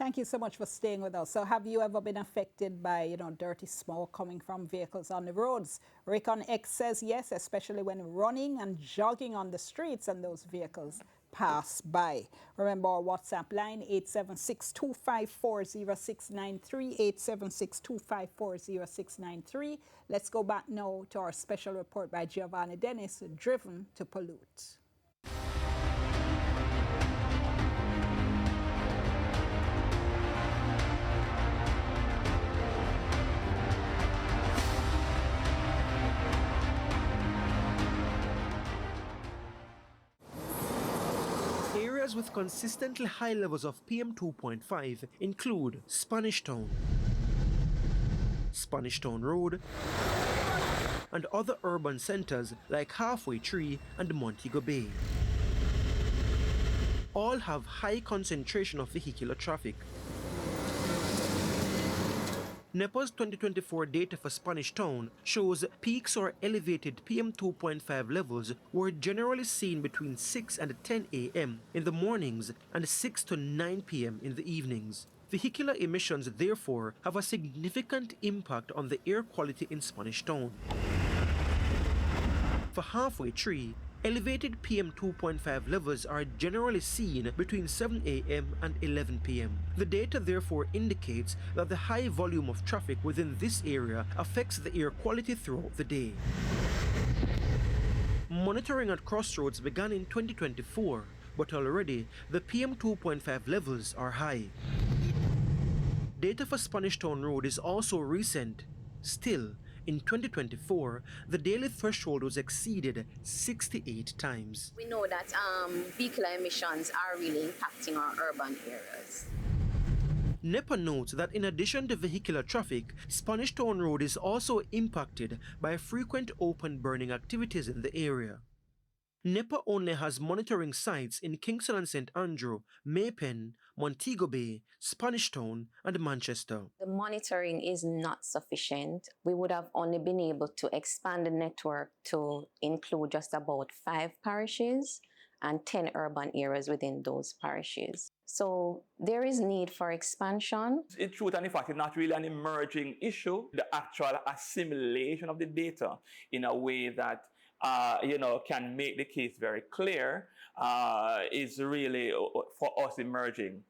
Thank you so much for staying with us. So have you ever been affected by, dirty smoke coming from vehicles on the roads? Rick on X says yes, especially when running and jogging on the streets and those vehicles pass by. Remember our WhatsApp line, 876-254-0693, 876-254-0693. Let's go back now to our special report by Giovanni Dennis, Driven to Pollute. Areas with consistently high levels of PM2.5 include Spanish Town, Spanish Town Road, and other urban centers like Halfway Tree and Montego Bay. All have high concentration of vehicular traffic. NEPA's 2024 data for Spanish Town shows peaks or elevated PM2.5 levels were generally seen between 6 and 10 a.m. in the mornings and 6 to 9 p.m. in the evenings. Vehicular emissions, therefore, have a significant impact on the air quality in Spanish Town. For Halfway Tree, elevated PM2.5 levels are generally seen between 7 a.m. and 11 p.m. The data therefore indicates that the high volume of traffic within this area affects the air quality throughout the day. Monitoring at Crossroads began in 2024, but already the PM2.5 levels are high. Data for Spanish Town Road is also recent. Still, in 2024, the daily threshold was exceeded 68 times. We know that vehicular emissions are really impacting our urban areas. NEPA notes that in addition to vehicular traffic, Spanish Town Road is also impacted by frequent open burning activities in the area. NEPA only has monitoring sites in Kingston and St. Andrew, Maypen, Montego Bay, Spanish Town, and Manchester. The monitoring is not sufficient. We would have only been able to expand the network to include just about 5 parishes and 10 urban areas within those parishes. So there is need for expansion. In truth and in fact, it's not really an emerging issue. The actual assimilation of the data in a way that can make the case very clear is really for us emerging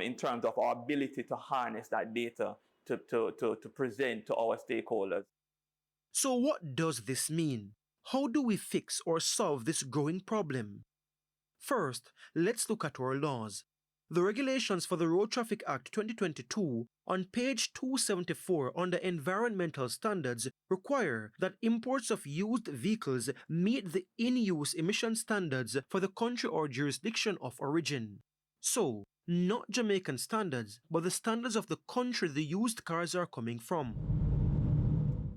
in terms of our ability to harness that data to present to our stakeholders. So what does this mean? How do we fix or solve this growing problem? First, let's look at our laws. The regulations for the Road Traffic Act 2022 on page 274 under environmental standards require that imports of used vehicles meet the in-use emission standards for the country or jurisdiction of origin. So, not Jamaican standards, but the standards of the country the used cars are coming from.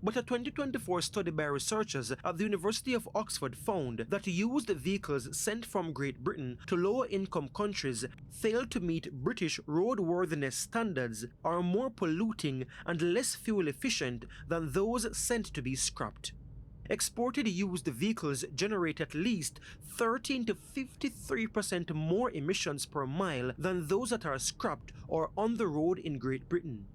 But a 2024 study by researchers at the University of Oxford found that used vehicles sent from Great Britain to lower-income countries fail to meet British roadworthiness standards, are more polluting and less fuel efficient than those sent to be scrapped. Exported used vehicles generate at least 13 to 53% more emissions per mile than those that are scrapped or on the road in Great Britain.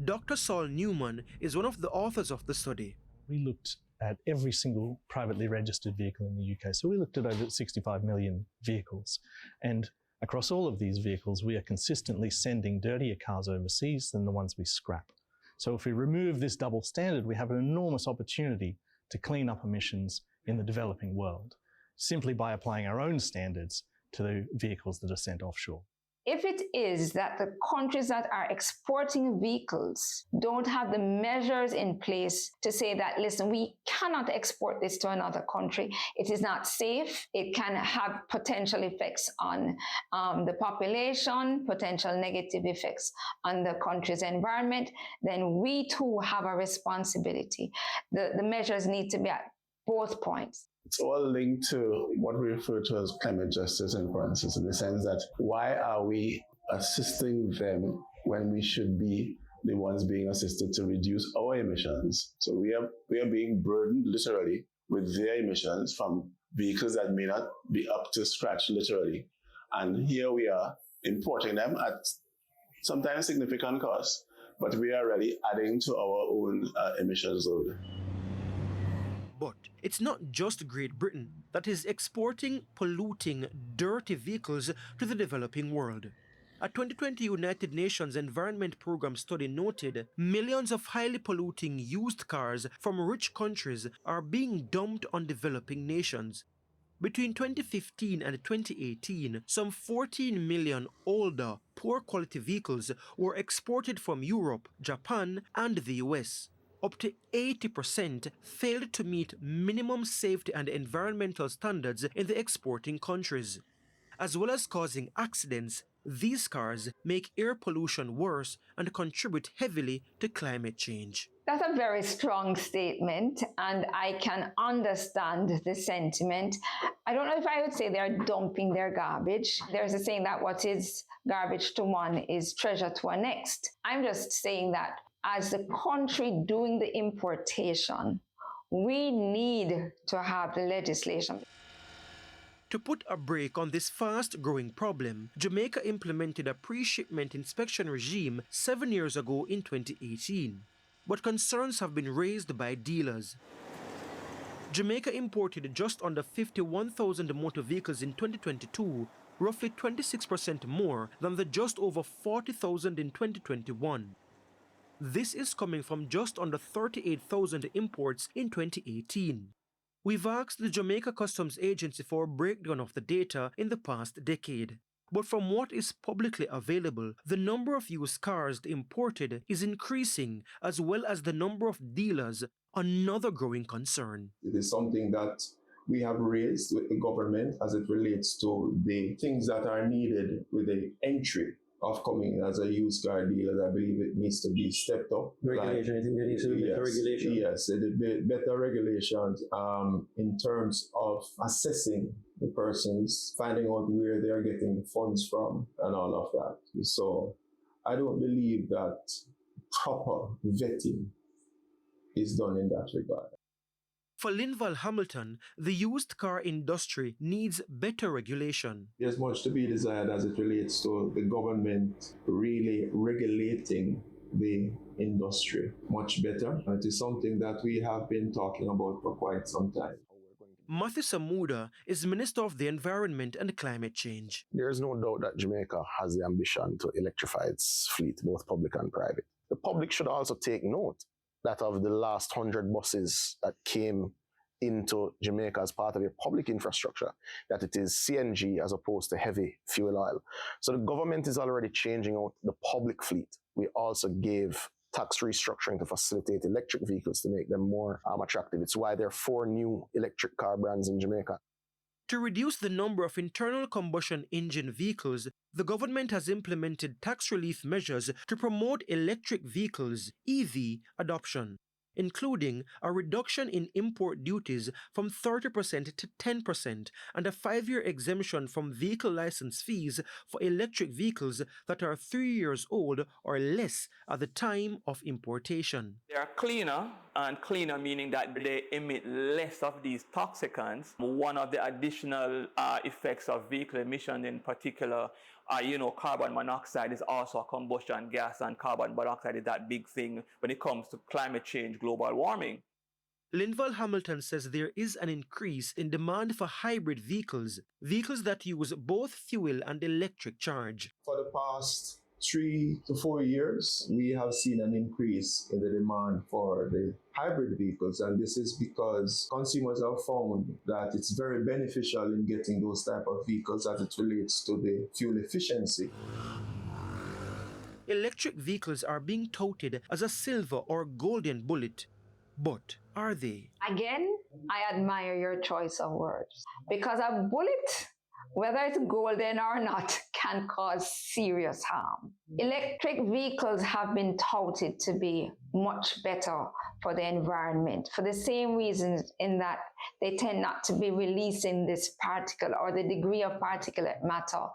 Dr. Saul Newman is one of the authors of the study. We looked at every single privately registered vehicle in the UK. So we looked at over 65 million vehicles. And across all of these vehicles, we are consistently sending dirtier cars overseas than the ones we scrap. So if we remove this double standard, we have an enormous opportunity to clean up emissions in the developing world, simply by applying our own standards to the vehicles that are sent offshore. If it is that the countries that are exporting vehicles don't have the measures in place to say that, listen, we cannot export this to another country, it is not safe, it can have potential effects on the population, potential negative effects on the country's environment, then we too have a responsibility. The measures need to be at both points. It's all linked to what we refer to as climate justice in parentheses, in the sense that why are we assisting them when we should be the ones being assisted to reduce our emissions? So we are being burdened literally with their emissions from vehicles that may not be up to scratch literally. And here we are importing them at sometimes significant cost, but we are already adding to our own emissions load. But it's not just Great Britain that is exporting polluting, dirty vehicles to the developing world. A 2020 United Nations Environment Programme study noted millions of highly polluting used cars from rich countries are being dumped on developing nations. Between 2015 and 2018, some 14 million older, poor quality vehicles were exported from Europe, Japan, and the US. Up to 80% failed to meet minimum safety and environmental standards in the exporting countries. As well as causing accidents, these cars make air pollution worse and contribute heavily to climate change. That's a very strong statement, and I can understand the sentiment. I don't know if I would say they're dumping their garbage. There's a saying that what is garbage to one is treasure to a next. I'm just saying that as the country doing the importation, we need to have the legislation. To put a brake on this fast-growing problem, Jamaica implemented a pre-shipment inspection regime 7 years ago in 2018. But concerns have been raised by dealers. Jamaica imported just under 51,000 motor vehicles in 2022, roughly 26% more than the just over 40,000 in 2021. This is coming from just under 38,000 imports in 2018. We've asked the Jamaica Customs Agency for a breakdown of the data in the past decade. But from what is publicly available, the number of used cars imported is increasing, as well as the number of dealers, another growing concern. It is something that we have raised with the government as it relates to the things that are needed with the entry of coming as a used car dealer. I believe it needs to be stepped up. Regulation, I think there needs to be better regulation. Yes, better regulations in terms of assessing the persons, finding out where they are getting funds from and all of that. So I don't believe that proper vetting is done in that regard. For Linval Hamilton, the used car industry needs better regulation. There's much to be desired as it relates to the government really regulating the industry much better. It is something that we have been talking about for quite some time. Matthew Samuda is Minister of the Environment and Climate Change. There is no doubt that Jamaica has the ambition to electrify its fleet, both public and private. The public should also take note that of the last 100 buses that came into Jamaica as part of a public infrastructure, that it is CNG as opposed to heavy fuel oil. So the government is already changing out the public fleet. We also gave tax restructuring to facilitate electric vehicles to make them more attractive. It's why there are 4 new electric car brands in Jamaica. To reduce the number of internal combustion engine vehicles, the government has implemented tax relief measures to promote electric vehicles, EV, adoption, including a reduction in import duties from 30% to 10% and a 5-year exemption from vehicle license fees for electric vehicles that are 3 years old or less at the time of importation. They are cleaner, and cleaner meaning that they emit less of these toxicants. One of the additional effects of vehicle emission in particular, carbon monoxide is also a combustion gas, and carbon monoxide is that big thing when it comes to climate change, global warming. Linval Hamilton says there is an increase in demand for hybrid vehicles that use both fuel and electric charge. For the past 3 to 4 years, we have seen an increase in the demand for the hybrid vehicles, and this is because consumers have found that it's very beneficial in getting those type of vehicles as it relates to the fuel efficiency. Electric vehicles are being touted as a silver or golden bullet, but are they? Again, I admire your choice of words, because a bullet, whether it's golden or not, can cause serious harm. Electric vehicles have been touted to be much better for the environment for the same reasons, in that they tend not to be releasing this particle or the degree of particulate matter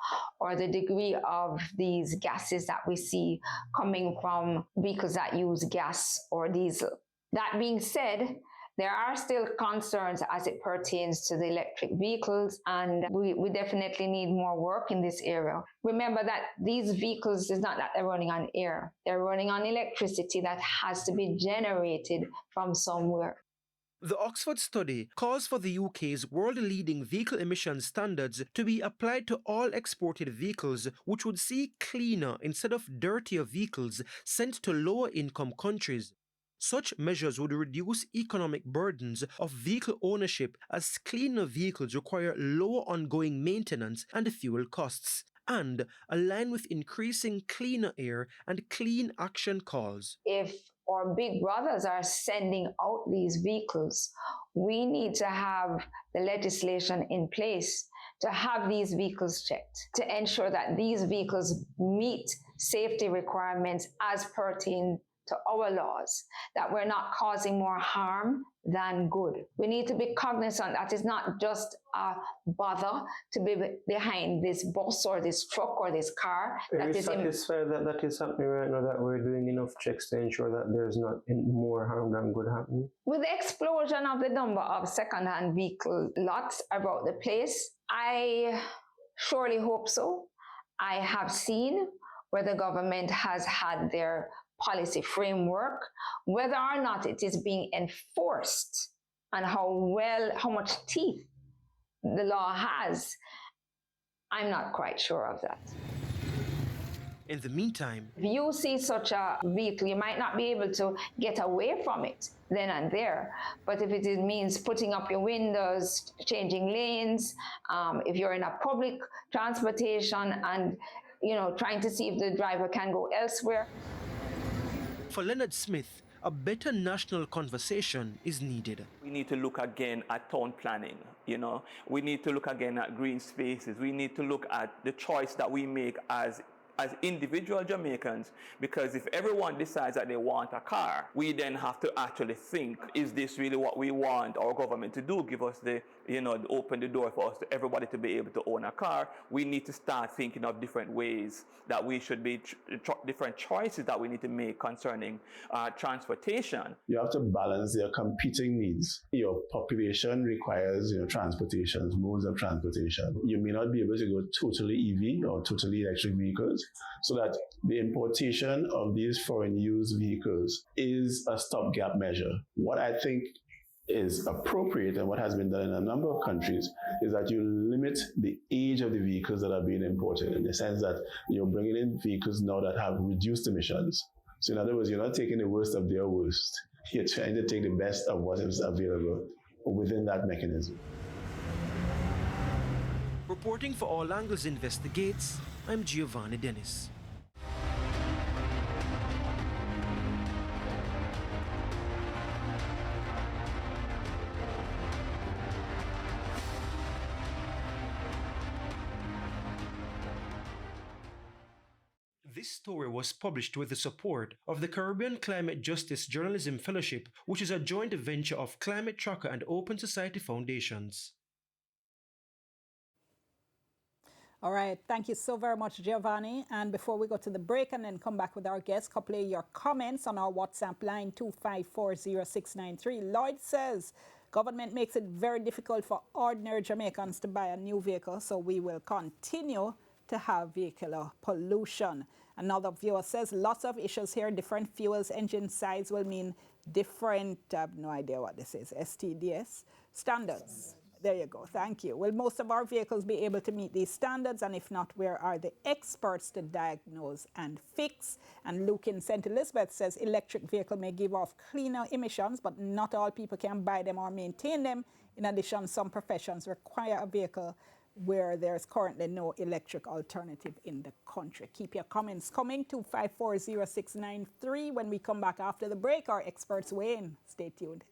or the degree of these gases that we see coming from vehicles that use gas or diesel. That being said, There are still concerns as it pertains to the electric vehicles, and we definitely need more work in this area. Remember that these vehicles, is not that they're running on air. They're running on electricity that has to be generated from somewhere. The Oxford study calls for the UK's world-leading vehicle emission standards to be applied to all exported vehicles, which would see cleaner instead of dirtier vehicles sent to lower-income countries. Such measures would reduce economic burdens of vehicle ownership, as cleaner vehicles require lower ongoing maintenance and fuel costs, and align with increasing cleaner air and clean action calls. If our big brothers are sending out these vehicles, we need to have the legislation in place to have these vehicles checked, to ensure that these vehicles meet safety requirements as pertain to our laws, that we're not causing more harm than good. We need to be cognizant that it's not just a bother to be behind this bus or this truck or this car. Are you satisfied that that is happening right now, that we're doing enough checks to ensure that there's not more harm than good happening? With the explosion of the number of second-hand vehicle lots about the place, I surely hope so. I have seen where the government has had their policy framework, whether or not it is being enforced and how much teeth the law has, I'm not quite sure of that. In the meantime, if you see such a vehicle, you might not be able to get away from it then and there. But if it means putting up your windows, changing lanes, if you're in a public transportation and trying to see if the driver can go elsewhere. For Leonard Smith, a better national conversation is needed. We need to look again at town planning, We need to look again at green spaces. We need to look at the choice that we make as individual Jamaicans, because if everyone decides that they want a car, we then have to actually think, is this really what we want our government to do? Give us open the door for everybody to be able to own a car. We need to start thinking of different ways that we should be, different choices that we need to make concerning transportation. You have to balance their competing needs. Your population requires transportation, modes of transportation. You may not be able to go totally EV or totally electric vehicles, so that the importation of these foreign used vehicles is a stopgap measure. What I think is appropriate, and what has been done in a number of countries, is that you limit the age of the vehicles that are being imported, in the sense that you're bringing in vehicles now that have reduced emissions. So in other words, you're not taking the worst of their worst. You're trying to take the best of what is available within that mechanism. Reporting for All Angles Investigates, I'm Giovanni Dennis. This story was published with the support of the Caribbean Climate Justice Journalism Fellowship, which is a joint venture of Climate Tracker and Open Society Foundations. All right, thank you so very much, Giovanni. And before we go to the break and then come back with our guests, couple of your comments on our WhatsApp line 2540693. Lloyd says, government makes it very difficult for ordinary Jamaicans to buy a new vehicle, so we will continue to have vehicular pollution. Another viewer says, lots of issues here, different fuels, engine size will mean different, I have no idea what this is, STDS, standards. There you go, thank you. Will most of our vehicles be able to meet these standards? And if not, where are the experts to diagnose and fix? And Luke in St. Elizabeth says, electric vehicle may give off cleaner emissions, but not all people can buy them or maintain them. In addition, some professions require a vehicle where there's currently no electric alternative in the country. Keep your comments coming, 2540693. When we come back after the break, our experts weigh in. Stay tuned.